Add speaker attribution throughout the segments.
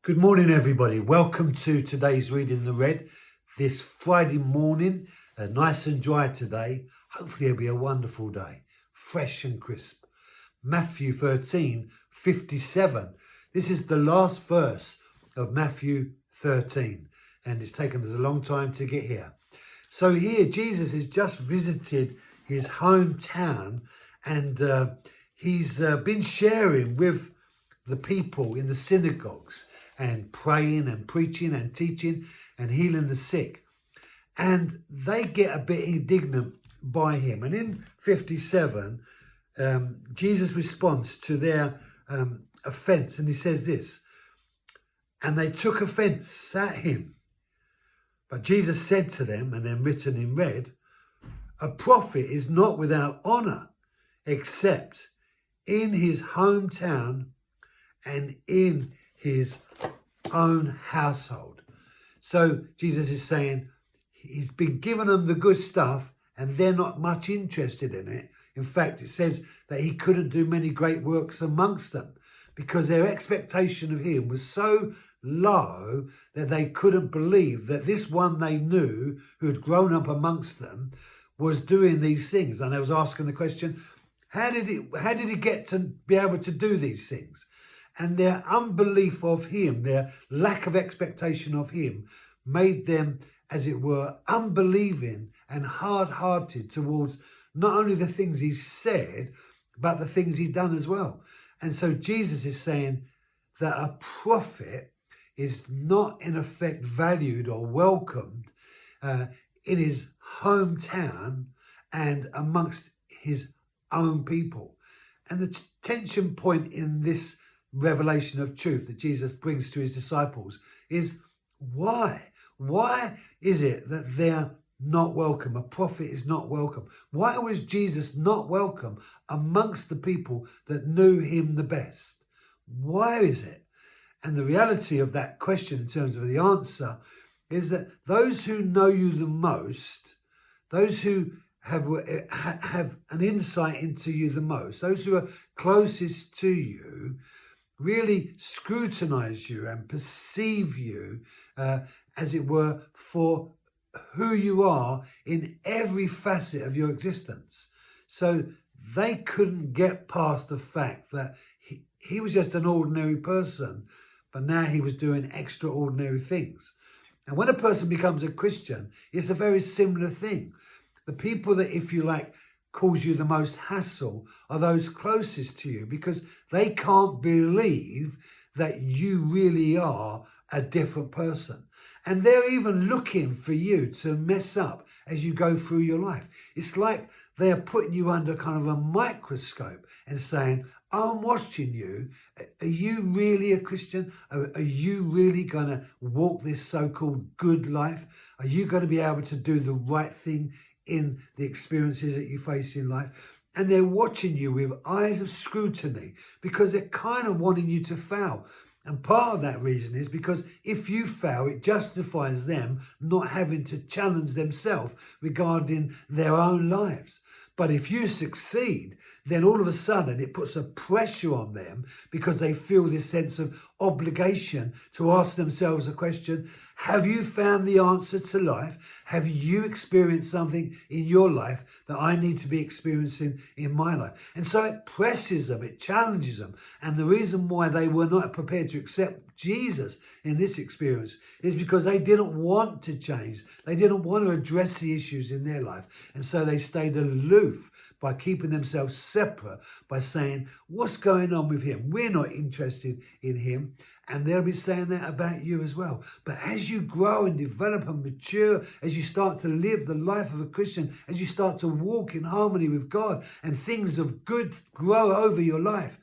Speaker 1: Good morning, everybody. Welcome to today's Reading the Red. This Friday morning, nice and dry today. Hopefully it'll be a wonderful day, fresh and crisp. Matthew 13:57. This is the last verse of Matthew 13, and it's taken us a long time to get here. So here, Jesus has just visited his hometown, and he's been sharing with the people in the synagogues and praying and preaching and teaching and healing the sick. And they get a bit indignant by him. And in 57, Jesus responds to their offence, and he says this, "And they took offence at him. But Jesus said to them," and then written in red, "A prophet is not without honour except in his hometown and in his own household." So Jesus is saying he's been giving them the good stuff and they're not much interested in it. In fact, it says that he couldn't do many great works amongst them because their expectation of him was so low that they couldn't believe that this one they knew who had grown up amongst them was doing these things. And they was asking the question, how did he get to be able to do these things? And their unbelief of him, their lack of expectation of him, made them, as it were, unbelieving and hard-hearted towards not only the things he said, but the things he'd done as well. And so Jesus is saying that a prophet is not in effect valued or welcomed in his hometown and amongst his own people. And the tension point in this revelation of truth that Jesus brings to his disciples is why? Why is it that they're not welcome? A prophet is not welcome. Why was Jesus not welcome amongst the people that knew him the best? Why is it? And the reality of that question in terms of the answer is that those who know you the most, those who have an insight into you the most, those who are closest to you, really scrutinize you and perceive you, as it were, for who you are in every facet of your existence. So they couldn't get past the fact that he was just an ordinary person, but now he was doing extraordinary things. And when a person becomes a Christian, it's a very similar thing. The people that, if you like, cause you the most hassle are those closest to you because they can't believe that you really are a different person. And they're even looking for you to mess up as you go through your life. It's like they're putting you under kind of a microscope and saying, "I'm watching you. Are you really a Christian? Are you really going to walk this so-called good life? Are you going to be able to do the right thing in the experiences that you face in life?" And they're watching you with eyes of scrutiny because they're kind of wanting you to fail. And part of that reason is because if you fail, it justifies them not having to challenge themselves regarding their own lives. But if you succeed, then all of a sudden it puts a pressure on them because they feel this sense of obligation to ask themselves a question. Have you found the answer to life? Have you experienced something in your life that I need to be experiencing in my life? And so it presses them, it challenges them. And the reason why they were not prepared to accept Jesus in this experience is because they didn't want to change. They didn't want to address the issues in their life. And so they stayed aloof by keeping themselves separate, by saying, "What's going on with him? We're not interested in him." And they'll be saying that about you as well. But as you grow and develop and mature, as you start to live the life of a Christian, as you start to walk in harmony with God and things of good grow over your life,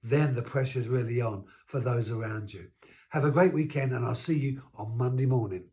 Speaker 1: then the pressure's really on for those around you. Have a great weekend, and I'll see you on Monday morning.